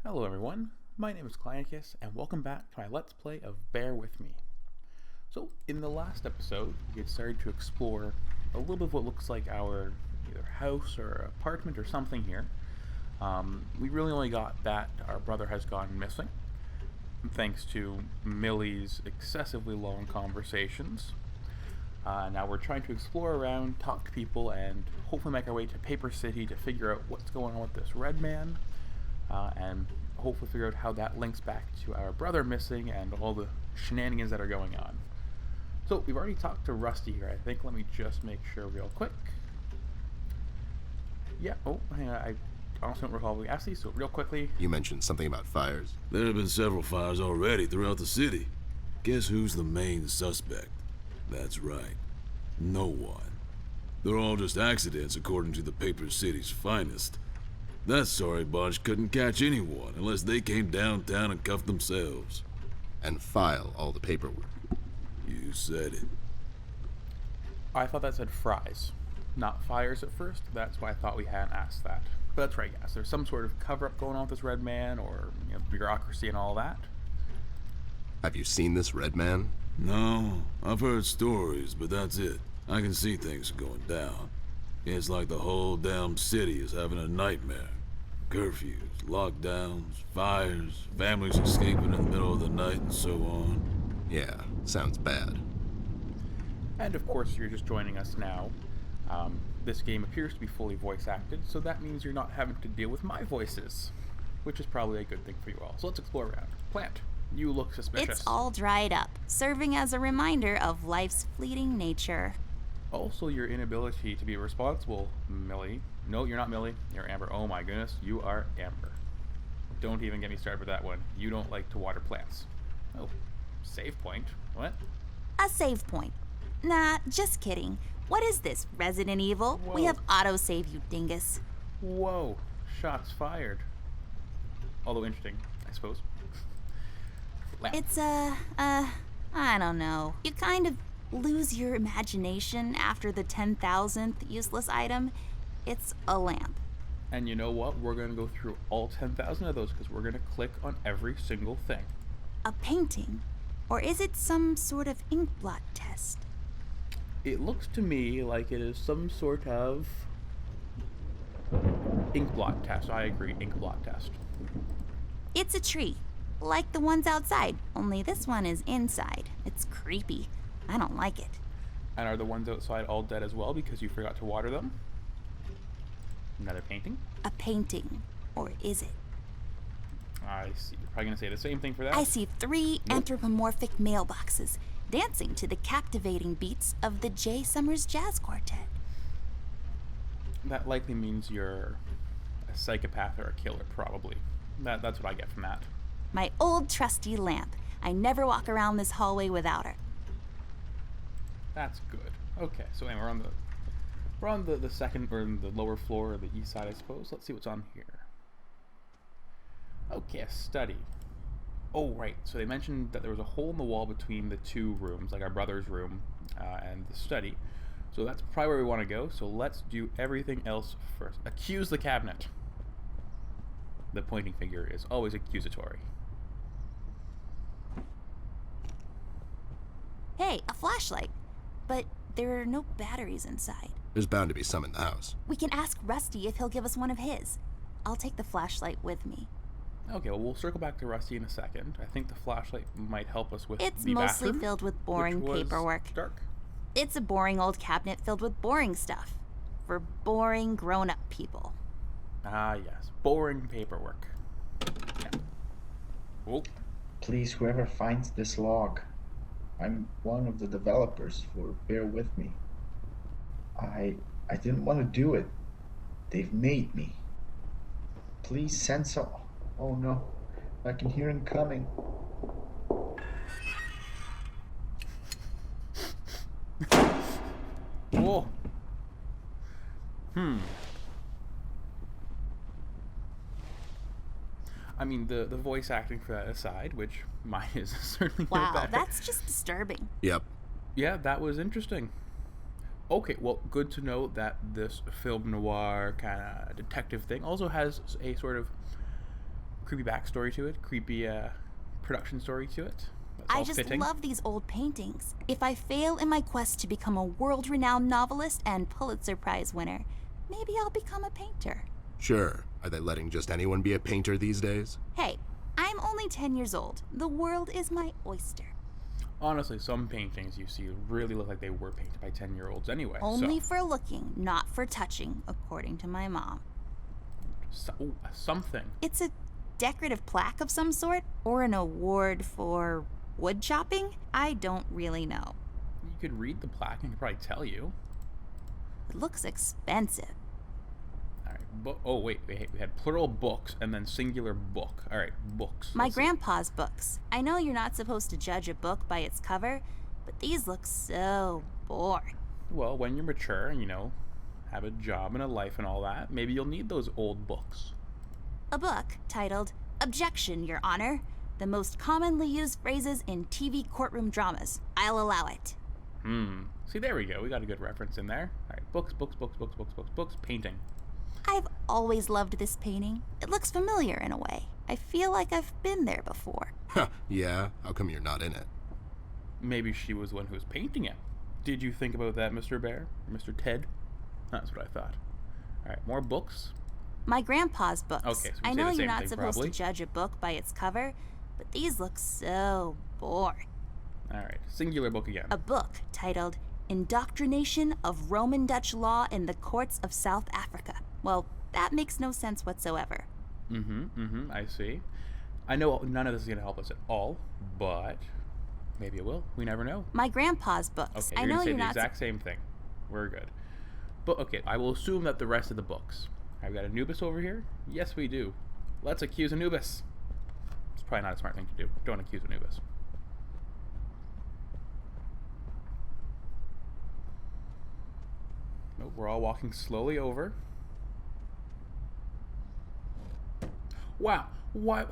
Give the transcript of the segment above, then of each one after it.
Hello everyone, my name is Clynicus, and welcome back to my Let's Play of Bear With Me. So, in the last episode, we had started to explore a little bit of what looks like our either house or apartment or something here. We really only got that our brother has gone missing, thanks to Millie's excessively long conversations. Now we're trying to explore around, talk to people, and hopefully make our way to Paper City to figure out what's going on with this red man. And hopefully figure out how that links back to our brother missing and all the shenanigans that are going on. So we've already talked to Rusty here, I think. Let me just make sure real quick. Yeah, hang on, I honestly don't recall we asked these, so real quickly. You mentioned something about fires. There have been several fires already throughout the city. Guess who's the main suspect? That's right, no one. They're all just accidents according to the Paper City's finest. That sorry bunch couldn't catch anyone unless they came downtown and cuffed themselves. And file all the paperwork. You said it. I thought that said fries, not fires at first. That's why I thought we hadn't asked that. But that's right, yes. There's some sort of cover-up going on with this red man, or bureaucracy and all that. Have you seen this red man? No, I've heard stories, but that's it. I can see things going down. It's like the whole damn city is having a nightmare. Curfews, lockdowns, fires, families escaping in the middle of the night, and so on. Yeah, sounds bad. And of course, you're just joining us now. This game appears to be fully voice acted, so that means you're not having to deal with my voices, which is probably a good thing for you all. So let's explore around. Plant, you look suspicious. It's all dried up, serving as a reminder of life's fleeting nature. Also, your inability to be responsible, Millie. No, you're not Millie. You're Amber. Oh my goodness, you are Amber. Don't even get me started with that one. You don't like to water plants. Oh, save point. What? A save point. Nah, just kidding. What is this, Resident Evil? Whoa. We have autosave, you dingus. Whoa, shots fired. Although interesting, I suppose. Lamp. It's, I don't know. You kind of lose your imagination after the 10,000th useless item. It's a lamp. And you know what? We're going to go through all 10,000 of those because we're going to click on every single thing. A painting? Or is it some sort of ink blot test? It looks to me like it is some sort of ink blot test. I agree, ink blot test. It's a tree, like the ones outside, only this one is inside. It's creepy. I don't like it. And are the ones outside all dead as well because you forgot to water them? Another painting? A painting. Or is it? I see. You're probably going to say the same thing for that. I see 3 Nope. anthropomorphic mailboxes dancing to the captivating beats of the J. Summers Jazz Quartet. That likely means you're a psychopath or a killer, probably. That's what I get from that. My old trusty lamp. I never walk around this hallway without her. That's good. Okay, so anyway, we're on the second, or the lower floor, or the east side, I suppose. Let's see what's on here. Okay, a study. Oh, right. So they mentioned that there was a hole in the wall between the two rooms, like our brother's room and the study. So that's probably where we want to go. So let's do everything else first. Accuse the cabinet. The pointing finger is always accusatory. Hey, a flashlight. But there are no batteries inside. There's bound to be some in the house. We can ask Rusty if he'll give us one of his. I'll take the flashlight with me. Okay, well, we'll circle back to Rusty in a second. I think the flashlight might help us with It's the mostly bathroom, filled with boring which was paperwork. dark. It's a boring old cabinet filled with boring stuff. For boring grown-up people. Ah, yes. Boring paperwork. Yeah. Oh, Please, whoever finds this log. I'm one of the developers for Bear With Me. I didn't want to do it. They've made me. Please send some... Oh no, I can hear him coming. whoa. I mean, the voice acting for that aside, which mine is certainly no Wow, better. that's just disturbing. Yep. Yeah, that was interesting. Okay, well, good to know that this film noir kind of detective thing also has a sort of creepy backstory to it, creepy production story to it. That's I all just fitting. love these old paintings. If I fail in my quest to become a world-renowned novelist and Pulitzer Prize winner, maybe I'll become a painter. Sure. Are they letting just anyone be a painter these days? Hey, I'm only 10 years old. The world is my oyster. Honestly, some paintings you see really look like they were painted by 10-year-olds anyway. Only for looking, not for touching, according to my mom. Something. It's a decorative plaque of some sort, or an award for wood chopping? I don't really know. You could read the plaque and could probably tell you. It looks expensive. All right. Oh, wait. We had plural books and then singular book. All right, books. My Let's see. grandpa's books. I know you're not supposed to judge a book by its cover, but these look so boring. Well, when you're mature and, have a job and a life and all that, maybe you'll need those old books. A book titled Objection, Your Honor. The most commonly used phrases in TV courtroom dramas. I'll allow it. See, there we go. We got a good reference in there. All right, books, painting. I've always loved this painting. It looks familiar in a way. I feel like I've been there before. Huh, yeah? How come you're not in it? Maybe she was the one who was painting it. Did you think about that, Mr. Bear? Or Mr. Ted? That's what I thought. All right, more books. My grandpa's books. Okay, so we I say know the you're same not thing, supposed probably. to judge a book by its cover, but these look so boring. All right, singular book again. A book titled Indoctrination of Roman Dutch Law in the Courts of South Africa. Well, that makes no sense whatsoever. I see. I know none of this is going to help us at all, but maybe it will. We never know. My grandpa's books. Okay, I you're know going to say you're the not exact same thing. We're good. But, okay, I will assume that the rest of the books. I've got Anubis over here. Yes, we do. Let's accuse Anubis. It's probably not a smart thing to do. Don't accuse Anubis. Nope, we're all walking slowly over. Wow. Why?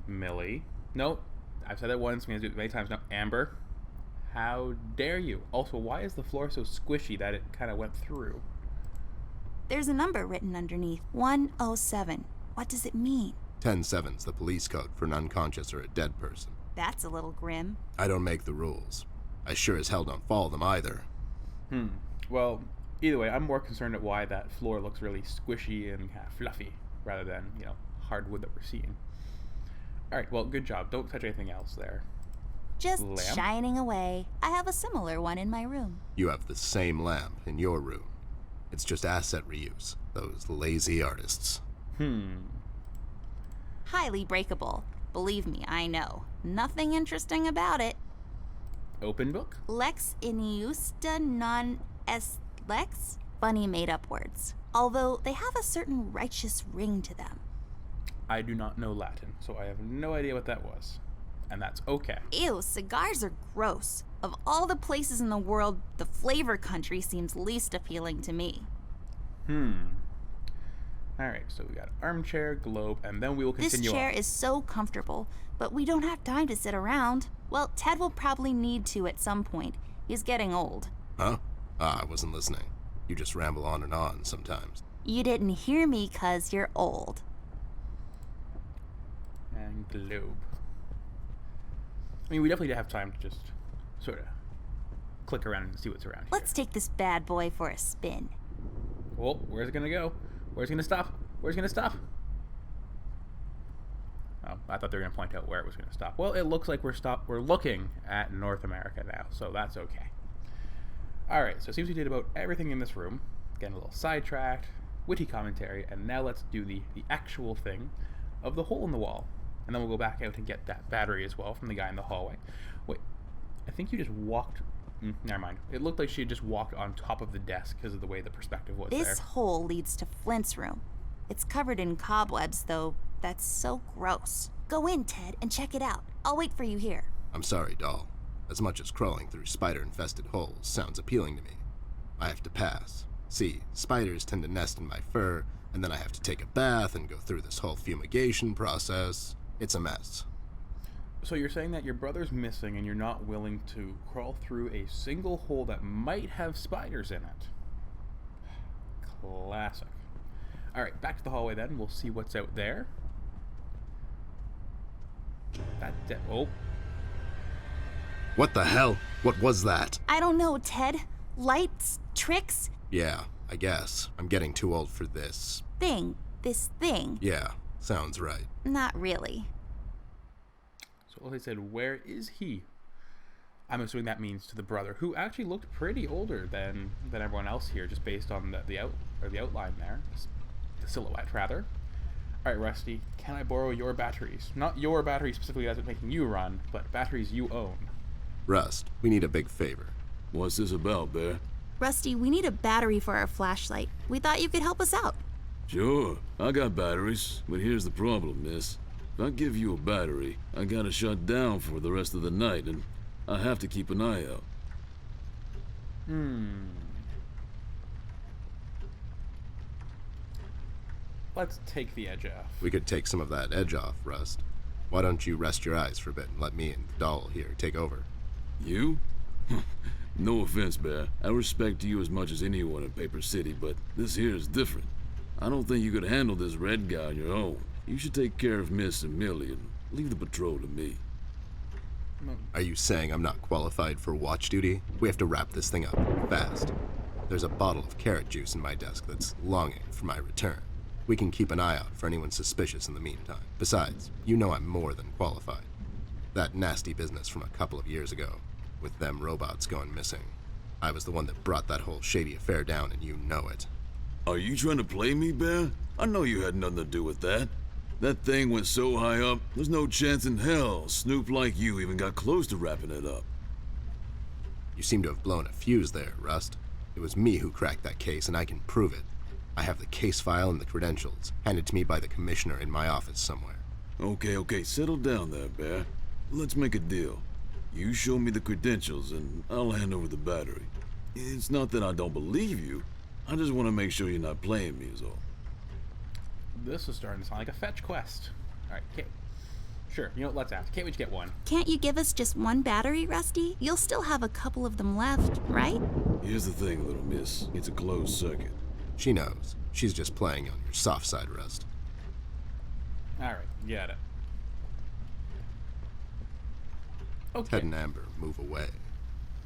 Millie. Nope. I've said that once. I'm going to do it many times now. Amber. How dare you? Also, why is the floor so squishy that it kind of went through? There's a number written underneath. 107. What does it mean? 10-7's the police code for an unconscious or a dead person. That's a little grim. I don't make the rules. I sure as hell don't follow them either. Well, either way, I'm more concerned at why that floor looks really squishy and kind of fluffy rather than, hardwood that we're seeing. Alright, well, good job. Don't touch anything else there. Just Lamp? shining away. I have a similar one in my room. You have the same lamp in your room. It's just asset reuse. Those lazy artists. Highly breakable. Believe me, I know. Nothing interesting about it. Open book? Lex iniusta non est lex? Funny made-up words. Although they have a certain righteous ring to them. I do not know Latin, so I have no idea what that was. And that's okay. Ew, cigars are gross. Of all the places in the world, the flavor country seems least appealing to me. Alright, so we got armchair, globe, and then we will This continue chair on. is so comfortable, but we don't have time to sit around. Well, Ted will probably need to at some point. He's getting old. Huh? I wasn't listening. You just ramble on and on sometimes. You didn't hear me 'cause you're old. And globe. I mean, we definitely have time to just sort of click around and see what's around here. Let's take this bad boy for a spin. Oh, where's it gonna go? Where's it gonna stop? Where's it gonna stop? Oh, I thought they were gonna point out where it was gonna stop. Well, it looks like we're looking at North America now, so that's okay. Alright, so it seems we did about everything in this room. Getting a little sidetracked, witty commentary, and now let's do the actual thing of the hole in the wall. And then we'll go back out and get that battery as well from the guy in the hallway. Wait, I think you just walked... never mind. It looked like she had just walked on top of the desk because of the way the perspective was there. This hole leads to Flint's room. It's covered in cobwebs, though. That's so gross. Go in, Ted, and check it out. I'll wait for you here. I'm sorry, doll. As much as crawling through spider-infested holes sounds appealing to me, I have to pass. See, spiders tend to nest in my fur, and then I have to take a bath and go through this whole fumigation process. It's a mess. So you're saying that your brother's missing and you're not willing to crawl through a single hole that might have spiders in it? Classic. Alright, back to the hallway then. We'll see what's out there. Oh. What the hell? What was that? I don't know, Ted. Lights? Tricks? Yeah, I guess. I'm getting too old for this. This thing. Yeah, sounds right. Not really. So they said, where is he? I'm assuming that means to the brother, who actually looked pretty older than everyone else here, just based on the outline there. The silhouette, rather. Alright, Rusty, can I borrow your batteries? Not your batteries specifically as it's making you run, but batteries you own. Rust, we need a big favor. What's this about, Bear? Rusty, we need a battery for our flashlight. We thought you could help us out. Sure, I got batteries, but here's the problem, miss. If I give you a battery, I gotta shut down for the rest of the night, and I have to keep an eye out. Let's take the edge off. We could take some of that edge off, Rust. Why don't you rest your eyes for a bit and let me and the doll here take over? You? No offense, Bear. I respect you as much as anyone in Paper City, but this here is different. I don't think you could handle this red guy on your own. You should take care of Miss and Millie and leave the patrol to me. Are you saying I'm not qualified for watch duty? We have to wrap this thing up, fast. There's a bottle of carrot juice in my desk that's longing for my return. We can keep an eye out for anyone suspicious in the meantime. Besides, you know I'm more than qualified. That nasty business from a couple of years ago, with them robots going missing. I was the one that brought that whole shady affair down, and you know it. Are you trying to play me, Bear? I know you had nothing to do with that. That thing went so high up, there's no chance in hell Snoop like you even got close to wrapping it up. You seem to have blown a fuse there, Rust. It was me who cracked that case, and I can prove it. I have the case file and the credentials, handed to me by the commissioner in my office somewhere. Okay, settle down there, Bear. Let's make a deal. You show me the credentials, and I'll hand over the battery. It's not that I don't believe you. I just want to make sure you're not playing me is all. This is starting to sound like a fetch quest. Alright, sure, you know what, let's ask. Can't we just get one? Can't you give us just one battery, Rusty? You'll still have a couple of them left, right? Here's the thing, little miss. It's a closed circuit. She knows. She's just playing on your soft side, Rust. Alright, got it. Okay. Ted and Amber, move away.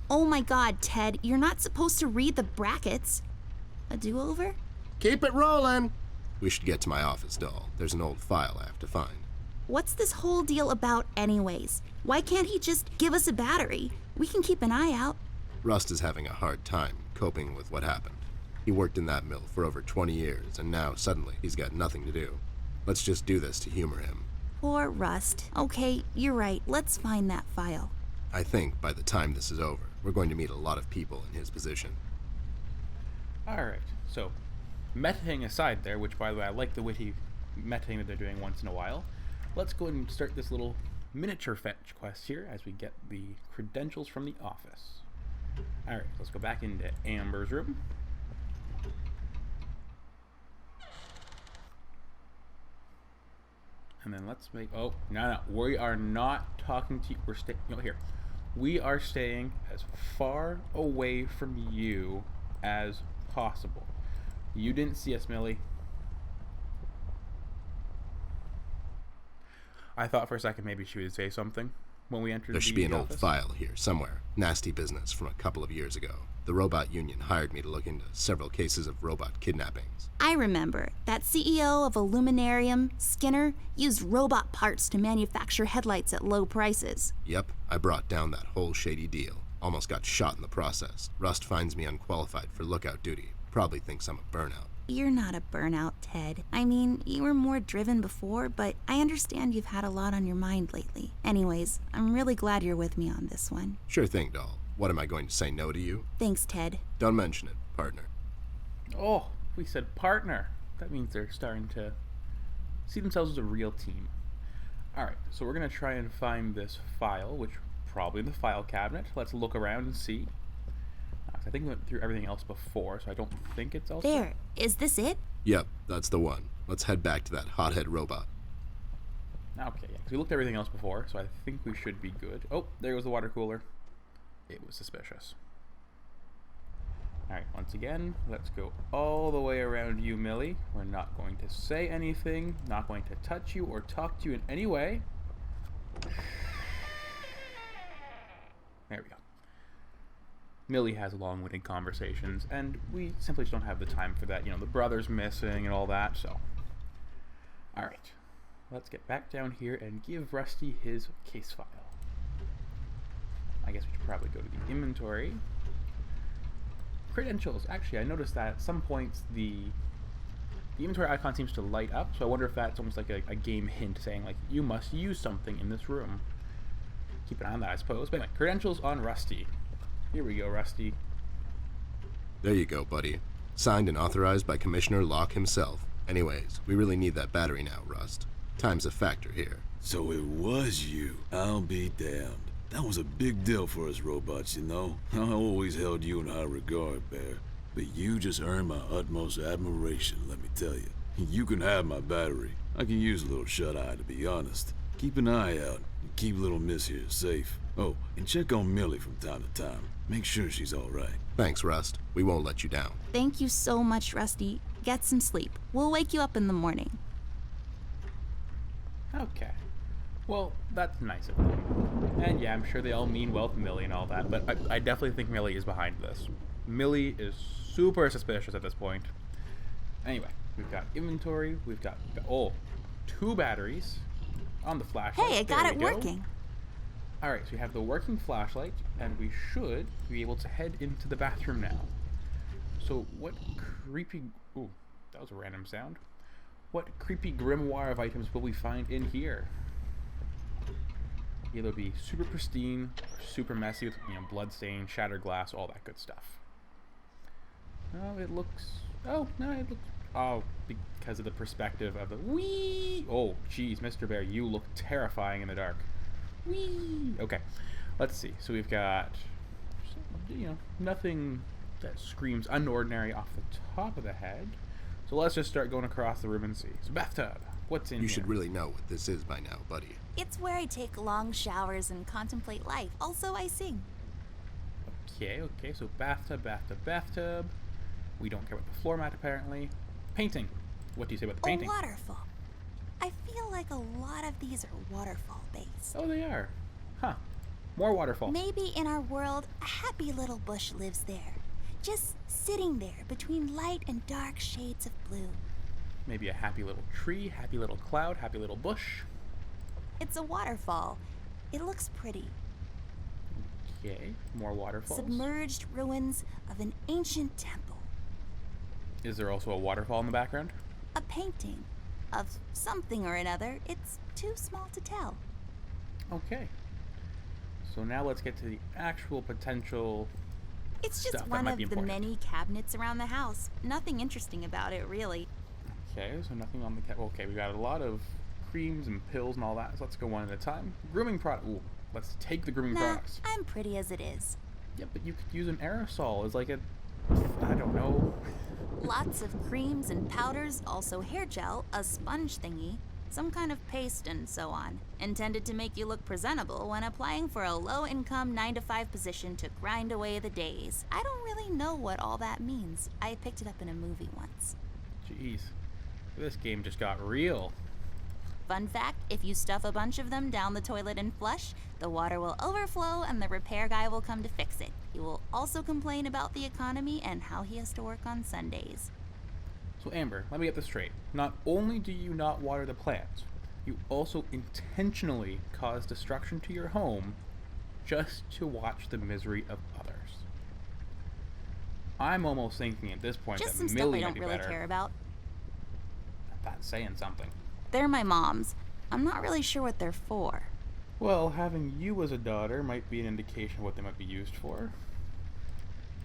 Oh my god, Ted, you're not supposed to read the brackets. A do-over? Keep it rolling! We should get to my office, doll. There's an old file I have to find. What's this whole deal about anyways? Why can't he just give us a battery? We can keep an eye out. Rust is having a hard time coping with what happened. He worked in that mill for over 20 years, and now suddenly he's got nothing to do. Let's just do this to humor him. Poor Rust. Okay, you're right. Let's find that file. I think by the time this is over, we're going to meet a lot of people in his position. Alright, so, metaing aside there, which by the way, I like the witty metaing that they're doing once in a while, let's go ahead and start this little miniature fetch quest here as we get the credentials from the office. Alright, let's go back into Amber's room. And then let's make, oh, no, we are not talking to you, we're staying, here. We are staying as far away from you as possible. You didn't see us, Millie. I thought for a second maybe she would say something when we entered There should be an office. old file here somewhere. Nasty business from a couple of years ago. The robot union hired me to look into several cases of robot kidnappings. I remember. That CEO of Illuminarium, Skinner, used robot parts to manufacture headlights at low prices. Yep, I brought down that whole shady deal. Almost got shot in the process. Rust finds me unqualified for lookout duty. Probably thinks I'm a burnout. You're not a burnout, Ted. I mean, you were more driven before, but I understand you've had a lot on your mind lately. Anyways, I'm really glad you're with me on this one. Sure thing, doll. What am I going to say no to you? Thanks, Ted. Don't mention it, partner. Oh, we said partner. That means they're starting to see themselves as a real team. Alright, so we're going to try and find this file, which probably in the file cabinet. Let's look around and see. I think we went through everything else before, so I don't think it's also... There. Is this it? Yep, that's the one. Let's head back to that hothead robot. Okay, yeah, 'cause we looked at everything else before, so I think we should be good. Oh, there goes the water cooler. It was suspicious. Alright, once again, let's go all the way around you, Millie. We're not going to say anything, not going to touch you or talk to you in any way. There we go. Millie has long-winded conversations, and we simply just don't have the time for that. You know, the brother's missing and all that, so. Alright, let's get back down here and give Rusty his case file. I guess we should probably go to the inventory. Credentials. Actually, I noticed that at some points the inventory icon seems to light up, so I wonder if that's almost like a game hint saying, like, you must use something in this room. Keep an eye on that, I suppose. But anyway, credentials on Rusty. Here we go, Rusty. There you go, buddy. Signed and authorized by Commissioner Locke himself. Anyways, we really need that battery now, Rust. Time's a factor here. So it was you. I'll be damned. That was a big deal for us robots, you know? I always held you in high regard, Bear. But you just earned my utmost admiration, let me tell you. You can have my battery. I can use a little shut-eye, to be honest. Keep an eye out, and keep little Miss here safe. Oh, and check on Millie from time to time. Make sure she's all right. Thanks, Rust. We won't let you down. Thank you so much, Rusty. Get some sleep. We'll wake you up in the morning. Okay. Well, that's nice of them. And yeah, I'm sure they all mean well to Millie and all that, but I definitely think Millie is behind this. Millie is super suspicious at this point. Anyway, we've got inventory, we've got, oh, 2 batteries on the flashlight. Hey, I got it working. Alright, so we have the working flashlight, and we should be able to head into the bathroom now. So what creepy... Ooh, that was a random sound. What creepy grimoire of items will we find in here? Either be super pristine, or super messy with, you know, bloodstains, shattered glass, all that good stuff. Oh, it looks... Oh, no, it looks... Oh, because of the perspective of the... Whee! Oh, jeez, Mr. Bear, you look terrifying in the dark. Whee! Okay, let's see. So we've got, you know, nothing that screams unordinary off the top of the head. So let's just start going across the room and see. So bathtub, what's in here? You should really know what this is by now, buddy. It's where I take long showers and contemplate life. Also, I sing. Okay, so bathtub, bathtub, bathtub. We don't care about the floor mat, apparently. Painting. What do you say about the painting? A waterfall. I feel like a lot of these are waterfall-based. Oh, they are. Huh. More waterfalls. Maybe in our world, a happy little bush lives there. Just sitting there between light and dark shades of blue. Maybe a happy little tree, happy little cloud, happy little bush. It's a waterfall. It looks pretty. Okay, more waterfalls. Submerged ruins of an ancient temple. Is there also a waterfall in the background? A painting of something or another. It's too small to tell. Okay. So now let's get to the actual potential. It's just one of the many cabinets around the house. Nothing interesting about it, really. Okay, so nothing on the okay, we got a lot of creams and pills and all that, so let's go one at a time. Grooming product. Ooh, let's take the grooming products. I'm pretty as it is. Yeah, but you could use an aerosol as like a, I don't know. Lots of creams and powders, also hair gel, a sponge thingy, some kind of paste, and so on. Intended to make you look presentable when applying for a low-income 9-to-5 position to grind away the days. I don't really know what all that means. I picked it up in a movie once. Jeez, this game just got real. Fun fact, if you stuff a bunch of them down the toilet and flush, the water will overflow and the repair guy will come to fix it. He will also complain about the economy and how he has to work on Sundays. So Amber, let me get this straight. Not only do you not water the plants, you also intentionally cause destruction to your home just to watch the misery of others. I'm almost thinking at this point Just that some stuff Millie I might don't be really better. care about. That's saying something. They're my mom's. I'm not really sure what they're for. Well, having you as a daughter might be an indication of what they might be used for.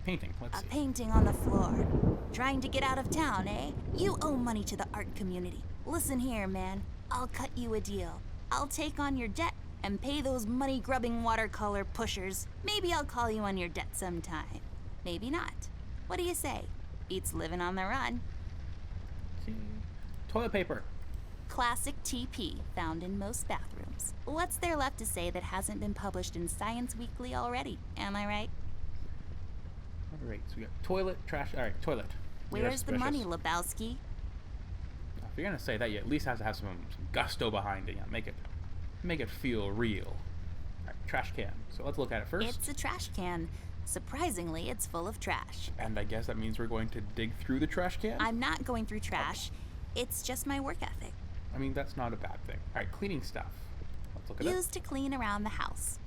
Painting, let's A see. painting on the floor. Trying to get out of town, eh? You owe money to the art community. Listen here, man. I'll cut you a deal. I'll take on your debt and pay those money-grubbing watercolor pushers. Maybe I'll call you on your debt sometime. Maybe not. What do you say? Beats living on the run. Okay. Toilet paper. Classic TP, found in most bathrooms. What's there left to say that hasn't been published in Science Weekly already? Am I right? Alright, so we got toilet, trash. Alright, toilet. You're Where's the money, suspicious. Lebowski? If you're gonna say that, you at least have to have some gusto behind it. Make it feel real. Alright, trash can. So let's look at it first. It's a trash can. Surprisingly, it's full of trash. And I guess that means we're going to dig through the trash can? I'm not going through trash. It's just my work ethic. I mean, that's not a bad thing. Alright, cleaning stuff. Let's look at it. Used to clean around the house.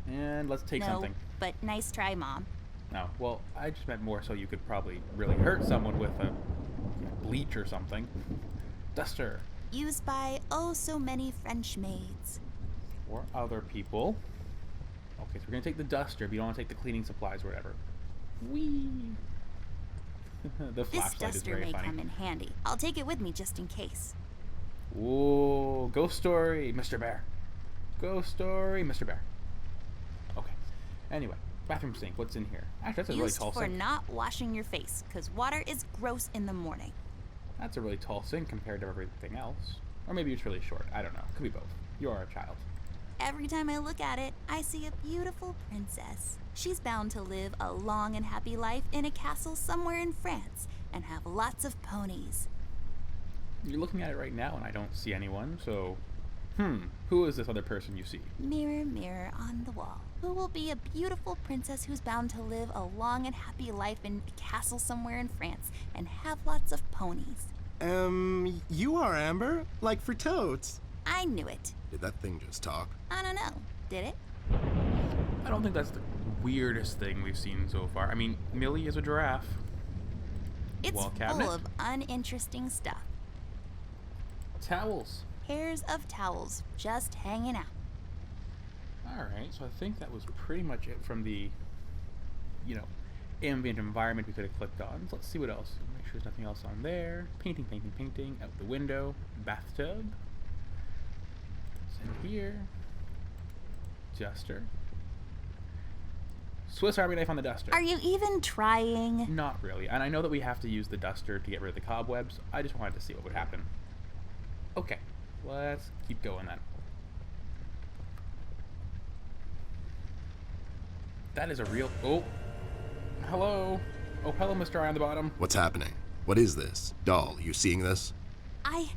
And let's take No, something. but nice try, Mom. No, well, I just meant more so you could probably really hurt someone with a bleach or something. Duster. Used by oh so many French maids. Or other people. Okay, so we're gonna take the duster, but you don't want to take the cleaning supplies or whatever. Whee! The This flashlight is duster very may funny. come in handy. I'll take it with me just in case. Whoa, ghost story, Mr. Bear. Ghost story, Mr. Bear. Okay. Anyway, bathroom sink, what's in here? Actually, that's a really Used tall for sink. not washing your face, because water is gross in the morning. That's a really tall sink compared to everything else. Or maybe it's really short. I don't know. Could be both. You are a child. Every time I look at it, I see a beautiful princess. She's bound to live a long and happy life in a castle somewhere in France and have lots of ponies. You're looking at it right now and I don't see anyone, so... who is this other person you see? Mirror, mirror on the wall. Who will be a beautiful princess who's bound to live a long and happy life in a castle somewhere in France and have lots of ponies? You are Amber? Like for totes? I knew it. Did that thing just talk? I don't know. Did it? I don't think that's the weirdest thing we've seen so far. I mean, Millie is a giraffe. It's Wall cabinet. full of uninteresting stuff. Towels. Pairs of towels just hanging out. Alright, so I think that was pretty much it from the, ambient environment we could have clicked on. So let's see what else. Make sure there's nothing else on there. Painting, painting, painting. Out the window. Bathtub. In here. Duster. Swiss Army knife on the duster. Are you even trying? Not really. And I know that we have to use the duster to get rid of the cobwebs. I just wanted to see what would happen. Okay. Let's keep going then. That is a real... Oh. Hello. Oh, hello, Mr. Eye on the bottom. What's happening? What is this? Doll, you seeing this? I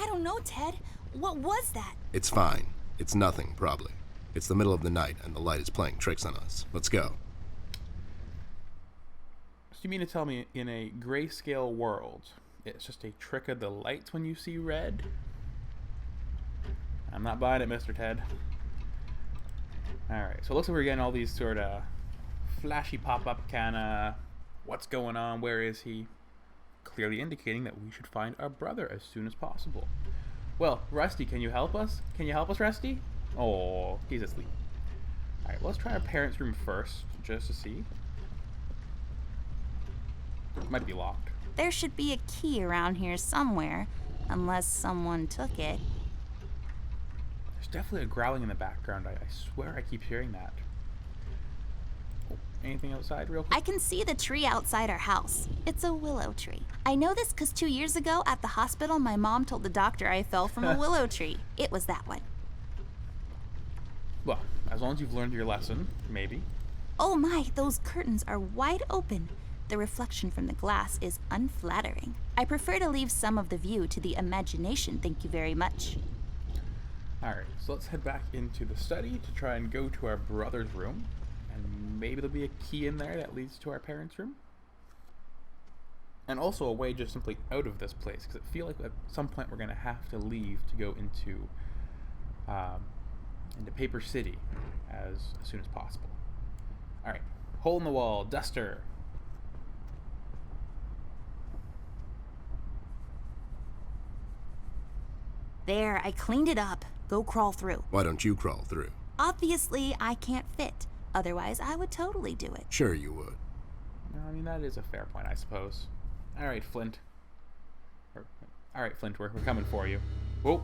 don't know, Ted. What was that? It's fine. It's nothing, probably. It's the middle of the night, and the light is playing tricks on us. Let's go. So you mean to tell me in a grayscale world, it's just a trick of the lights when you see red? I'm not buying it, Mr. Ted. Alright, so it looks like we're getting all these sort of flashy pop-up kind of what's going on, where is he? Clearly indicating that we should find our brother as soon as possible. Well, Rusty, can you help us? Can you help us, Rusty? Oh, he's asleep. Alright, let's try our parents' room first, just to see. It might be locked. There should be a key around here somewhere, unless someone took it. There's definitely a growling in the background. I swear I keep hearing that. Oh, anything outside real quick? I can see the tree outside our house. It's a willow tree. I know this because 2 years ago at the hospital, my mom told the doctor I fell from a willow tree. It was that one. Well, as long as you've learned your lesson, maybe. Oh my, those curtains are wide open. The reflection from the glass is unflattering. I prefer to leave some of the view to the imagination, thank you very much. Alright, so let's head back into the study to try and go to our brother's room. And maybe there'll be a key in there that leads to our parents' room. And also a way just simply out of this place, because I feel like at some point we're going to have to leave to go into Paper City as soon as possible. Alright, hole in the wall, duster. There, I cleaned it up. Go crawl through. Why don't you crawl through? Obviously, I can't fit. Otherwise, I would totally do it. Sure you would. No, I mean, that is a fair point, I suppose. Alright, Flint. Alright, Flint, we're coming for you. Whoa.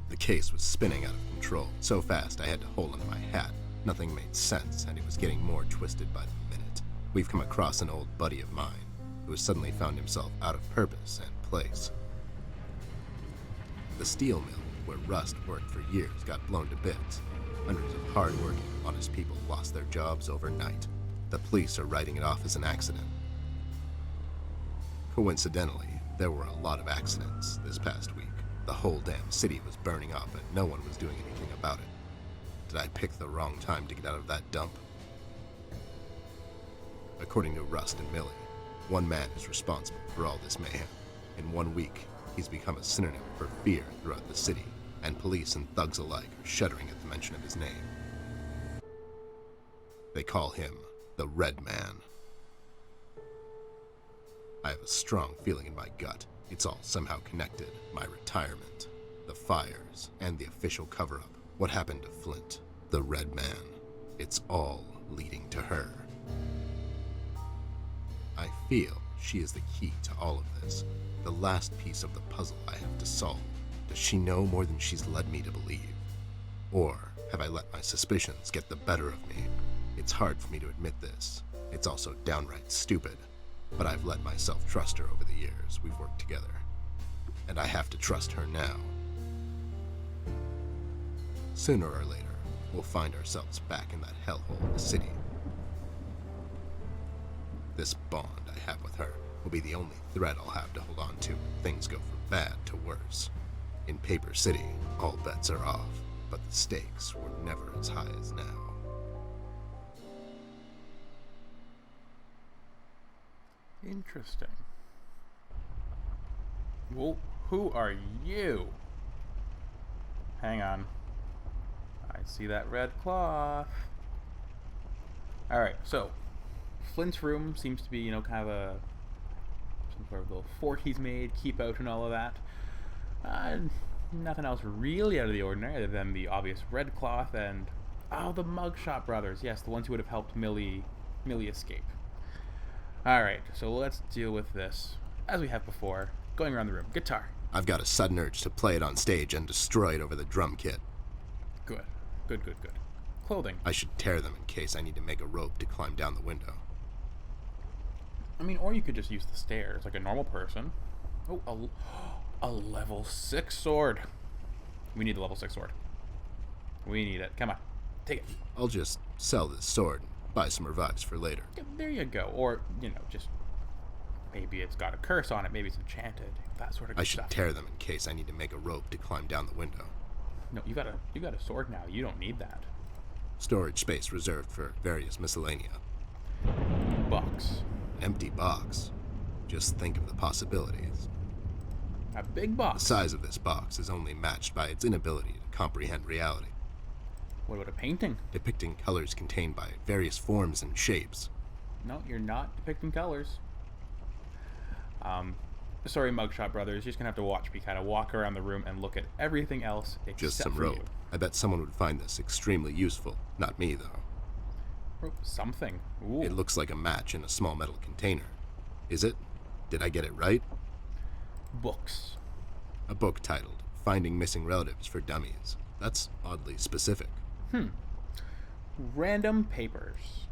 The case was spinning out of control, so fast I had to hold onto my hat. Nothing made sense, and it was getting more twisted by the minute. We've come across an old buddy of mine, who has suddenly found himself out of purpose and place. The steel mill, where Rust worked for years, got blown to bits. Hundreds of hard-working, honest people lost their jobs overnight. The police are writing it off as an accident. Coincidentally, there were a lot of accidents this past week. The whole damn city was burning up and no one was doing anything about it. Did I pick the wrong time to get out of that dump? According to Rust and Millie, one man is responsible for all this mayhem. In 1 week, he's become a synonym for fear throughout the city, and police and thugs alike are shuddering at the mention of his name. They call him the Red Man. I have a strong feeling in my gut. It's all somehow connected. My retirement, the fires, and the official cover-up. What happened to Flint, the Red Man? It's all leading to her. I feel she is the key to all of this. The last piece of the puzzle I have to solve. Does she know more than she's led me to believe? Or have I let my suspicions get the better of me? It's hard for me to admit this. It's also downright stupid. But I've let myself trust her over the years we've worked together. And I have to trust her now. Sooner or later, we'll find ourselves back in that hellhole in the city. This bond I have with her will be the only thread I'll have to hold on to when things go from bad to worse. In Paper City, all bets are off, but the stakes were never as high as now. Interesting. Well, who are you? Hang on. I see that red cloth. Alright, so Flint's room seems to be, kind of some sort of little fort he's made, keep out and all of that. Nothing else really out of the ordinary other than the obvious red cloth and, the Mugshot brothers. Yes, the ones who would have helped Millie escape. Alright, so let's deal with this, as we have before. Going around the room. Guitar. I've got a sudden urge to play it on stage and destroy it over the drum kit. Good. Clothing. I should tear them in case I need to make a rope to climb down the window. Or you could just use the stairs like a normal person. Oh, a level 6 sword. We need a level 6 sword. We need it. Come on. Take it. I'll just sell this sword and buy some revives for later. Yeah, there you go. Or, just maybe it's got a curse on it. Maybe it's enchanted. That sort of good I should stuff. tear them in case I need to make a rope to climb down the window. No, you got a sword now. You don't need that. Storage space reserved for various miscellanea. Box. Empty box. Just think of the possibilities. A big box. The size of this box is only matched by its inability to comprehend reality, What about a painting? depicting colors contained by various forms and shapes. No, you're not depicting colors. Sorry, Mugshot brothers. You're just gonna have to watch me kind of walk around the room and look at everything else except Just some for rope. you. I bet someone would find this extremely useful. Not me, though. Rope, something. Ooh. It looks like a match in a small metal container. Is it? Did I get it right? Books. A book titled Finding Missing Relatives for Dummies. That's oddly specific. Random papers.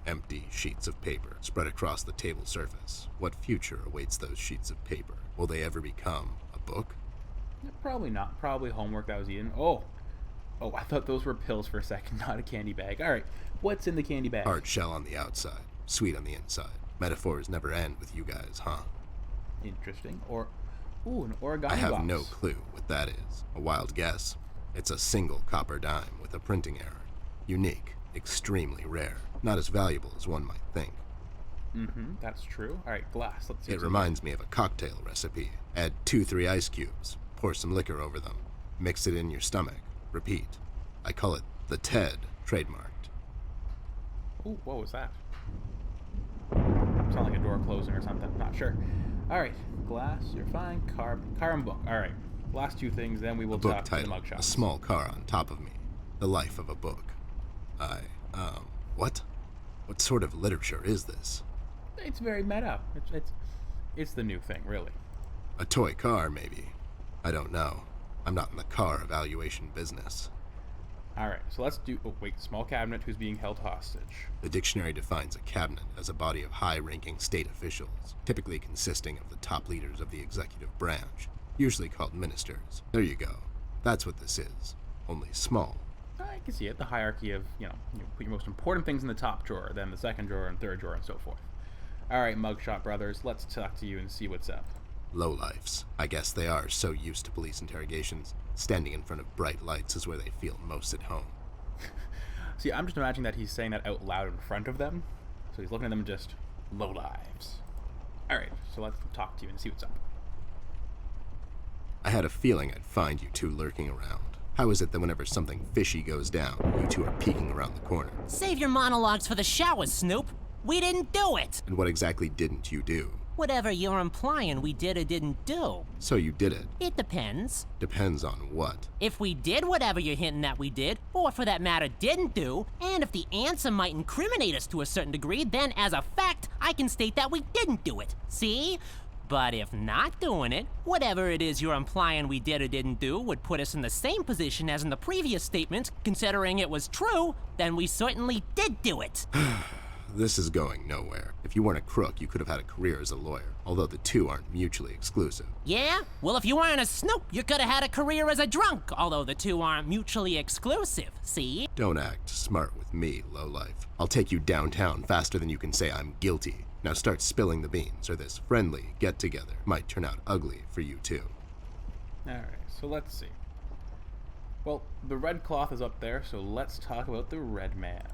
Empty sheets of paper spread across the table surface. What future awaits those sheets of paper? Will they ever become a book? Probably not. Probably homework that was eaten. Oh, I thought those were pills for a second, not a candy bag. All right, what's in the candy bag? Hard shell on the outside, sweet on the inside. Metaphors never end with you guys, huh? Interesting. An origami I have box. no clue what that is. A wild guess. It's a single copper dime with a printing error. Unique, extremely rare. Not as valuable as one might think. That's true. All right, glass. Let's see. It reminds me of a cocktail recipe. Add 2-3 ice cubes. Pour some liquor over them. Mix it in your stomach. Repeat. I call it the TED, trademarked. Ooh, what was that? Sound like a door closing or something. Not sure. All right, glass. You're fine. Car and book. All right. Last two things, then we will Book talk to the title, mugshot. A small car on top of me. The life of a book. What? What sort of literature is this? It's very meta. It's the new thing, really. A toy car, maybe. I don't know. I'm not in the car evaluation business. All right, so let's do... Oh, wait. Small cabinet who's being held hostage. The dictionary defines a cabinet as a body of high-ranking state officials, typically consisting of the top leaders of the executive branch, usually called ministers. There you go. That's what this is. Only small. I can see it. The hierarchy of, you put your most important things in the top drawer, then the second drawer and third drawer and so forth. Alright, Mugshot brothers, let's talk to you and see what's up. Lowlifes. I guess they are so used to police interrogations. Standing in front of bright lights is where they feel most at home. See, I'm just imagining that he's saying that out loud in front of them. So he's looking at them and just, lowlives. Alright, so let's talk to you and see what's up. I had a feeling I'd find you two lurking around. How is it that whenever something fishy goes down, you two are peeking around the corner? Save your monologues for the shower, Snoop. We didn't do it. And what exactly didn't you do? Whatever you're implying we did or didn't do. So you did it. It depends. Depends on what? If we did whatever you're hinting that we did, or for that matter didn't do, and if the answer might incriminate us to a certain degree, then as a fact, I can state that we didn't do it. See? But if not doing it, whatever it is you're implying we did or didn't do would put us in the same position as in the previous statement, considering it was true, then we certainly did do it. This is going nowhere. If you weren't a crook, you could have had a career as a lawyer, although the two aren't mutually exclusive. Yeah? Well, if you weren't a Snoop, you could have had a career as a drunk, although the two aren't mutually exclusive, see? Don't act smart with me, lowlife. I'll take you downtown faster than you can say I'm guilty. Now start spilling the beans, or this friendly get-together might turn out ugly for you too. Alright, so let's see. Well, the red cloth is up there, so let's talk about the red man.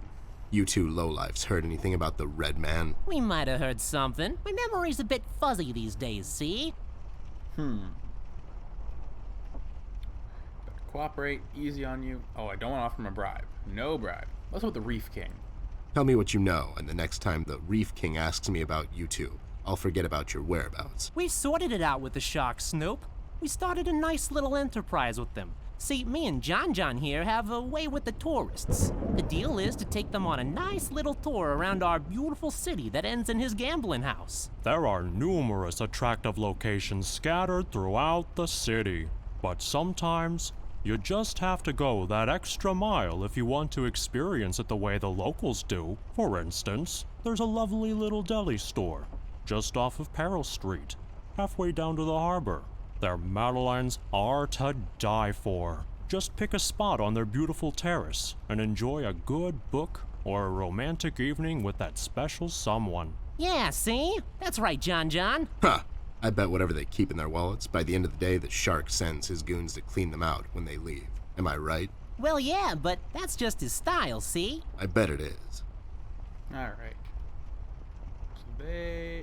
You two lowlifes heard anything about the Red Man? We might have heard something. My memory's a bit fuzzy these days, see? Better cooperate, easy on you. Oh, I don't want to offer him a bribe. No bribe. Let's go with the Reef King. Tell me what you know, and the next time the Reef King asks me about you two, I'll forget about your whereabouts. We've sorted it out with the Shark, Snoop. We started a nice little enterprise with them. See, me and John here have a way with the tourists. The deal is to take them on a nice little tour around our beautiful city that ends in his gambling house. There are numerous attractive locations scattered throughout the city, but sometimes you just have to go that extra mile if you want to experience it the way the locals do. For instance, there's a lovely little deli store just off of Peril Street, halfway down to the harbor. Their madeleines are to die for. Just pick a spot on their beautiful terrace and enjoy a good book or a romantic evening with that special someone. Yeah, see? That's right, John. Huh! I bet whatever they keep in their wallets, by the end of the day, the shark sends his goons to clean them out when they leave. Am I right? Well, yeah, but that's just his style, see? I bet it is. Alright. So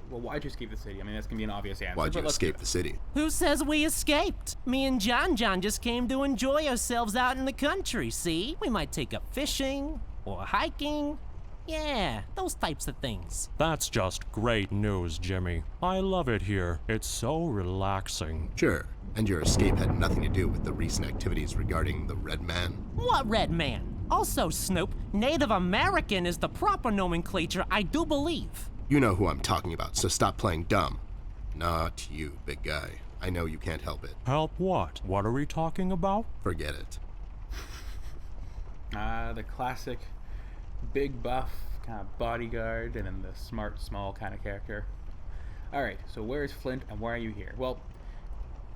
well, why'd you escape the city? I mean, that's gonna be an obvious answer. Why'd you but let's escape do the it. city? Who says we escaped? Me and John just came to enjoy ourselves out in the country, see? We might take up fishing or hiking. Yeah, those types of things. That's just great news, Jimmy. I love it here. It's so relaxing. Sure. And your escape had nothing to do with the recent activities regarding the Red Man? What Red Man? Also, Snoop, Native American is the proper nomenclature, I do believe. You know who I'm talking about, so stop playing dumb. Not you, big guy. I know you can't help it. Help what? What are we talking about? Forget it. The classic big buff kind of bodyguard and then the smart, small kind of character. Alright, so where is Flint and why are you here? Well,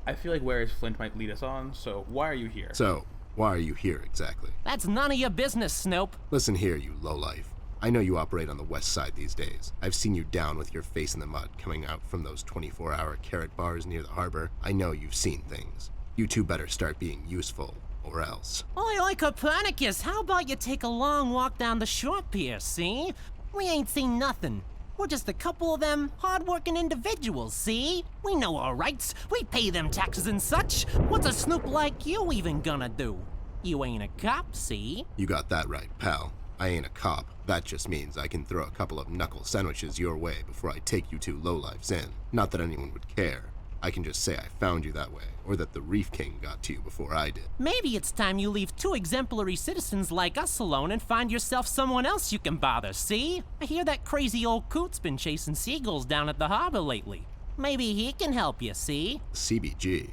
I feel like where is Flint might lead us on, so why are you here? So, why are you here exactly? That's none of your business, Snoop. Listen here, you lowlife. I know you operate on the west side these days. I've seen you down with your face in the mud coming out from those 24-hour carrot bars near the harbor. I know you've seen things. You two better start being useful, or else. Oi, Copernicus, how about you take a long walk down the shore pier, see? We ain't seen nothing. We're just a couple of them hard-working individuals, see? We know our rights. We pay them taxes and such. What's a snoop like you even gonna do? You ain't a cop, see? You got that right, pal. I ain't a cop. That just means I can throw a couple of knuckle sandwiches your way before I take you two lowlifes in. Not that anyone would care. I can just say I found you that way, or that the Reef King got to you before I did. Maybe it's time you leave two exemplary citizens like us alone and find yourself someone else you can bother, see? I hear that crazy old coot's been chasing seagulls down at the harbor lately. Maybe he can help you, see? CBG.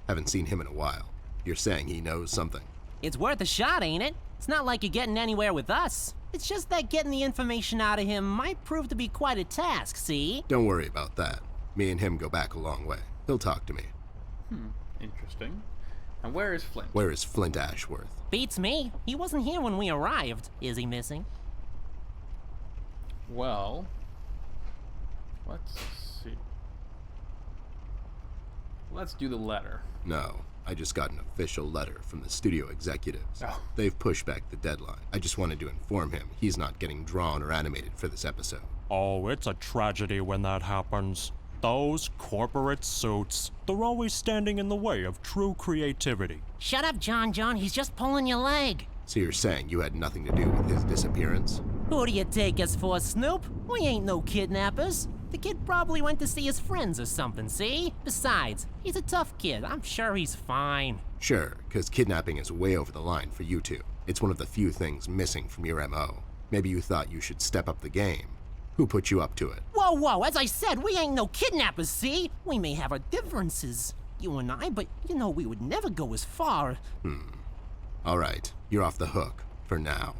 Haven't seen him in a while. You're saying he knows something? It's worth a shot, ain't it? It's not like you're getting anywhere with us. It's just that getting the information out of him might prove to be quite a task, see? Don't worry about that. Me and him go back a long way. He'll talk to me. Interesting. And where is Flint? Where is Flint Ashworth? Beats me. He wasn't here when we arrived. Is he missing? Well, let's see. Let's do the letter. No, I just got an official letter from the studio executives. Oh. They've pushed back the deadline. I just wanted to inform him he's not getting drawn or animated for this episode. Oh, it's a tragedy when that happens. Those corporate suits, they're always standing in the way of true creativity. Shut up, John. He's just pulling your leg. So you're saying you had nothing to do with his disappearance? Who do you take us for, Snoop? We ain't no kidnappers. The kid probably went to see his friends or something, see? Besides, he's a tough kid. I'm sure he's fine. Sure, because kidnapping is way over the line for you two. It's one of the few things missing from your MO. Maybe you thought you should step up the game. Who put you up to it? Whoa, as I said, we ain't no kidnappers, see? We may have our differences, you and I, but you know we would never go as far. All right, you're off the hook. For now.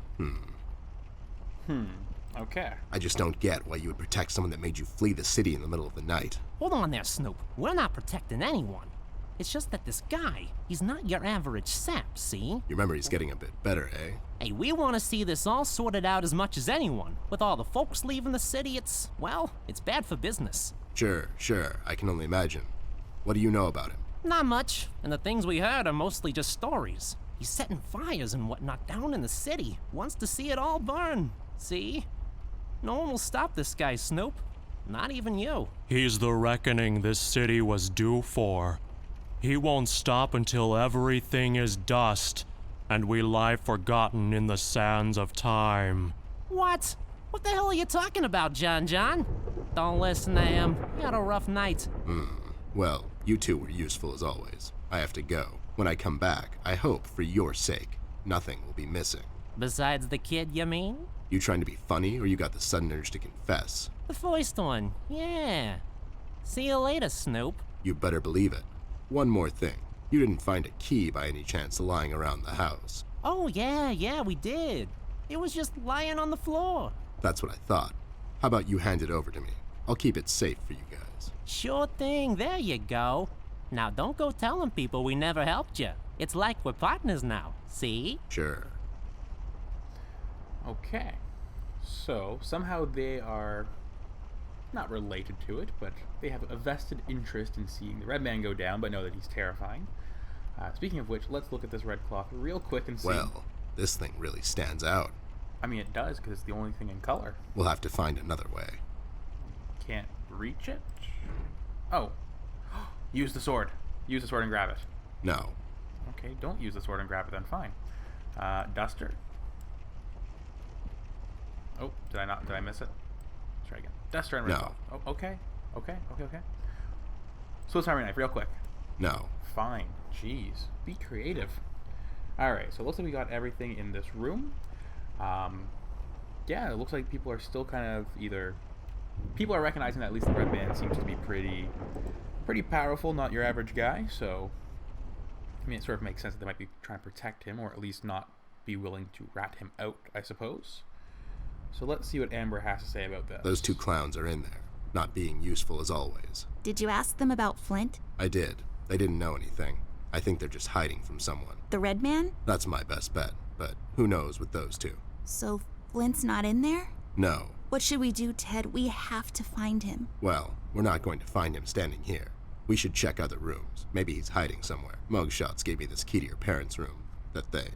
Okay. I just don't get why you would protect someone that made you flee the city in the middle of the night. Hold on there, Snoop. We're not protecting anyone. It's just that this guy, he's not your average sap, see? Your memory's getting a bit better, eh? Hey, we want to see this all sorted out as much as anyone. With all the folks leaving the city, it's bad for business. Sure, I can only imagine. What do you know about him? Not much, and the things we heard are mostly just stories. He's setting fires and whatnot down in the city. Wants to see it all burn. See? No one will stop this guy, Snoop. Not even you. He's the reckoning this city was due for. He won't stop until everything is dust, and we lie forgotten in the sands of time. What? What the hell are you talking about, John? Don't listen to him. He had a rough night. Well, you two were useful as always. I have to go. When I come back, I hope, for your sake, nothing will be missing. Besides the kid, you mean? You trying to be funny, or you got the sudden urge to confess? The first one, yeah. See you later, Snoop. You better believe it. One more thing. You didn't find a key by any chance lying around the house. Oh, yeah, we did. It was just lying on the floor. That's what I thought. How about you hand it over to me? I'll keep it safe for you guys. Sure thing, there you go. Now don't go telling people we never helped you. It's like we're partners now, see? Sure. Okay. So, somehow they are not related to it, but they have a vested interest in seeing the Red Man go down, but know that he's terrifying. Speaking of which, let's look at this red cloth real quick and see. Well, this thing really stands out. I mean, it does, because it's the only thing in color. We'll have to find another way. Can't reach it? Oh. Use the sword. Use the sword and grab it. No. Okay, don't use the sword and grab it then, fine. Duster. Oh, did I miss it? Let's try again. Duster and red No. cloth. Oh, okay. So it's Army Knife, real quick. No. Fine. Jeez. Be creative. Alright, so it looks like we got everything in this room. Yeah, it looks like people are still kind of either... People are recognizing that at least the Red Man seems to be pretty powerful, not your average guy, so... I mean, it sort of makes sense that they might be trying to protect him, or at least not be willing to rat him out, I suppose. So let's see what Amber has to say about this. Those two clowns are in there, not being useful as always. Did you ask them about Flint? I did. They didn't know anything. I think they're just hiding from someone. The Red Man? That's my best bet, but who knows with those two. So Flint's not in there? No. What should we do, Ted? We have to find him. Well, we're not going to find him standing here. We should check other rooms. Maybe he's hiding somewhere. Mugshots gave me this key to your parents' room that they,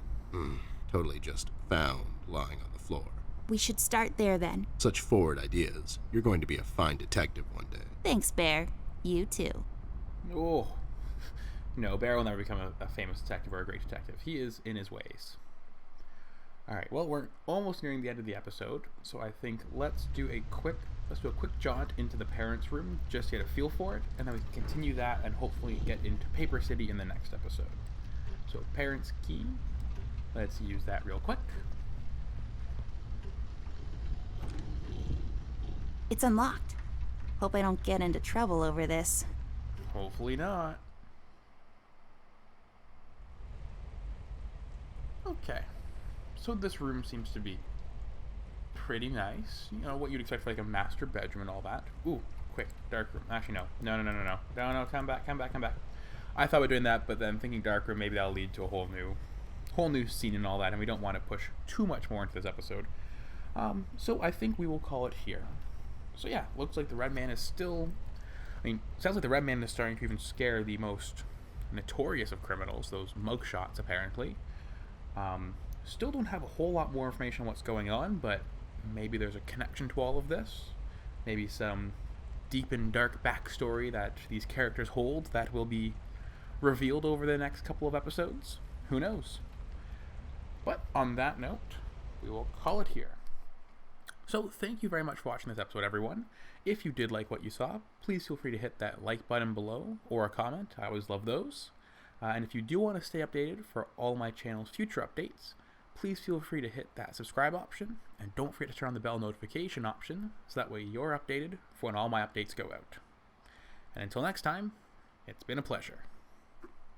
totally just found lying on the floor. We should start there then. Such forward ideas. You're going to be a fine detective one day. Thanks, Bear. You too. Oh. No, Bear will never become a famous detective or a great detective. He is in his ways. Alright, well, we're almost nearing the end of the episode, so I think let's do a quick jaunt into the parents' room, just to get a feel for it, and then we can continue that and hopefully get into Paper City in the next episode. So, parents' key. Let's use that real quick. It's unlocked. Hope I don't get into trouble over this. Hopefully not. Okay. So this room seems to be pretty nice. You know, what you'd expect for like a master bedroom and all that. Ooh, quick, dark room. Actually, no. No, come back. I thought we're doing that, but then thinking darker, maybe that'll lead to a whole new scene and all that, and we don't want to push too much more into this episode. So I think we will call it here. So yeah, looks like the Red Man is still... sounds like the Red Man is starting to even scare the most notorious of criminals, those mugshots, apparently. Still don't have a whole lot more information on what's going on, but maybe there's a connection to all of this. Maybe some deep and dark backstory that these characters hold that will be revealed over the next couple of episodes. Who knows? But on that note, we will call it here. So thank you very much for watching this episode, everyone. If you did like what you saw, please feel free to hit that like button below or a comment. I always love those. And if you do want to stay updated for all my channel's future updates, please feel free to hit that subscribe option, and don't forget to turn on the bell notification option so that way you're updated for when all my updates go out. And until next time, it's been a pleasure.